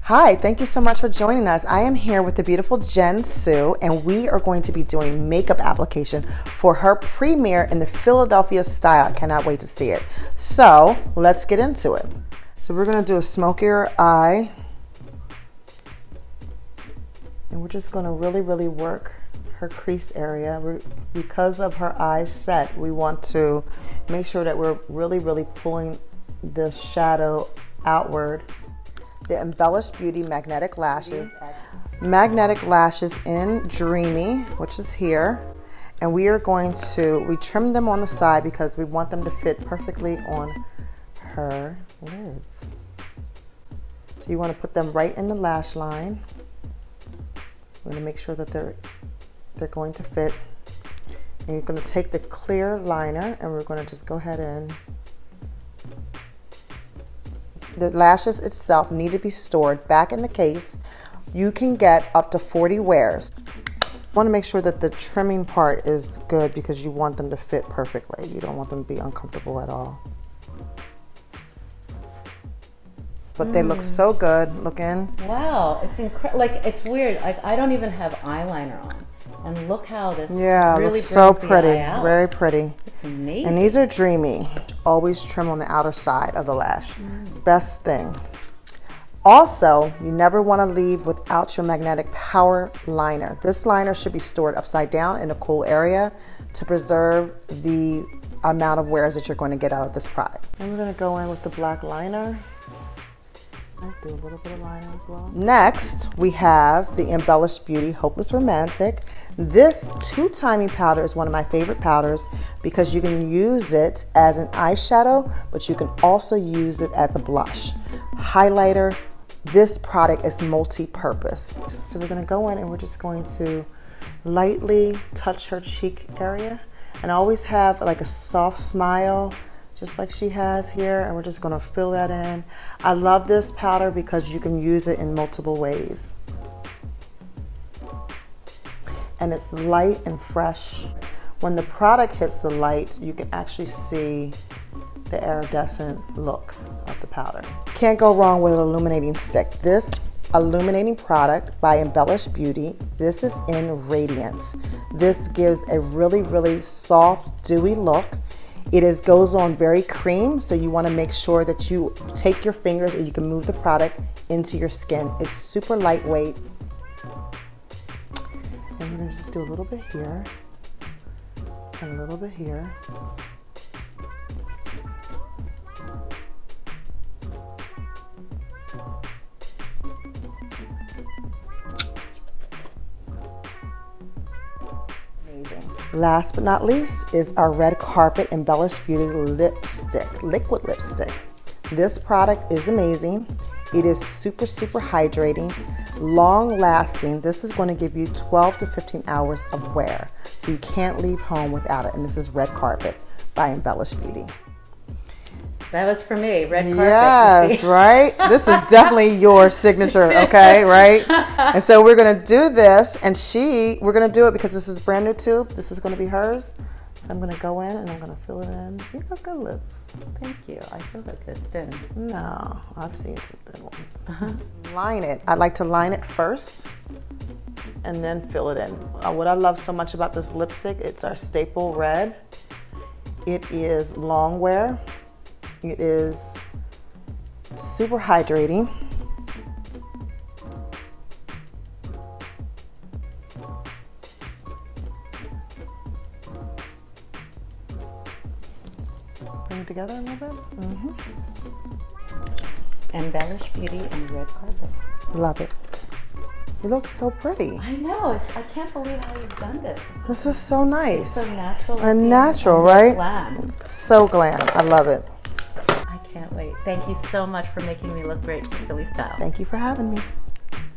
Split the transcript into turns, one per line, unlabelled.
Hi, thank you so much for joining us. I am here with the beautiful Jen Sue, and we are going to be doing makeup application for her premiere in the Philadelphia style. I cannot wait to see it. So let's get into it. So we're going to do a smokier eye, and we're just going to really work her crease area. Because of her eyes set, we want to make sure that we're really pulling the shadow outward. The Embellish Beauty Magnetic Lashes. Magnetic Lashes in Dreamy, which is here. And we trim them on the side because we want them to fit perfectly on her lids. So you want to put them right in the lash line. You want to make sure that they're going to fit. And you're going to take the clear liner and we're going to just go ahead and the lashes itself need to be stored back in the case. You can get up to 40 wears. You want to make sure that the trimming part is good because you want them to fit perfectly. You don't want them to be uncomfortable at all. But they look so good looking.
Wow, it's incredible. Like, it's weird. Like, I don't even have eyeliner on. And look how this really
looks so pretty.
The eye out.
Very pretty.
It's amazing.
And these are Dreamy. Always trim on the outer side of the lash. Best thing. Also, you never want to leave without your magnetic power liner. This liner should be stored upside down in a cool area to preserve the amount of wears that you're going to get out of this product. And we're going to go in with the black liner. I do a little bit of liner as well. Next, we have the Embellish Beauty Hopeless Romantic. This two-timing powder is one of my favorite powders because you can use it as an eyeshadow, but you can also use it as a blush. Highlighter. This product is multi-purpose. So we're going to go in and we're just going to lightly touch her cheek area and always have like a soft smile, just like she has here, and we're just gonna fill that in. I love this powder because you can use it in multiple ways. And it's light and fresh. When the product hits the light, you can actually see the iridescent look of the powder. Can't go wrong with an illuminating stick. This illuminating product by Embellish Beauty, this is in Radiance. This gives a really soft, dewy look. It goes on very cream, so you want to make sure that you take your fingers and you can move the product into your skin. It's super lightweight. And we're going to just do a little bit here and a little bit here. Last but not least is our Red Carpet Embellish Beauty Lipstick, liquid lipstick. This product is amazing. It is super hydrating, long lasting. This is going to give you 12 to 15 hours of wear, so you can't leave home without it. And this is Red Carpet by Embellish Beauty.
That was for me, red carpet.
Yes, right? This is definitely your signature, okay, right? And so we're going to do this, and we're going to do it because this is a brand new tube. This is going to be hers. So I'm going to go in, and I'm going to fill it in. You got good lips.
Thank you. I feel like they're thin.
No, I've seen some thin ones. Line it. I like to line it first, and then fill it in. What I love so much about this lipstick, it's our staple red. It is long wear. It is super hydrating. Bring it together a little bit.
Embellish Beauty and Red Carpet.
Love it. You look so pretty.
I know. I can't believe how you've done this.
This is so nice.
It's so natural.
And natural, right?
Glam.
So glam. I love it.
I can't wait. Thank you so much for making me look great for Philly style.
Thank you for having me.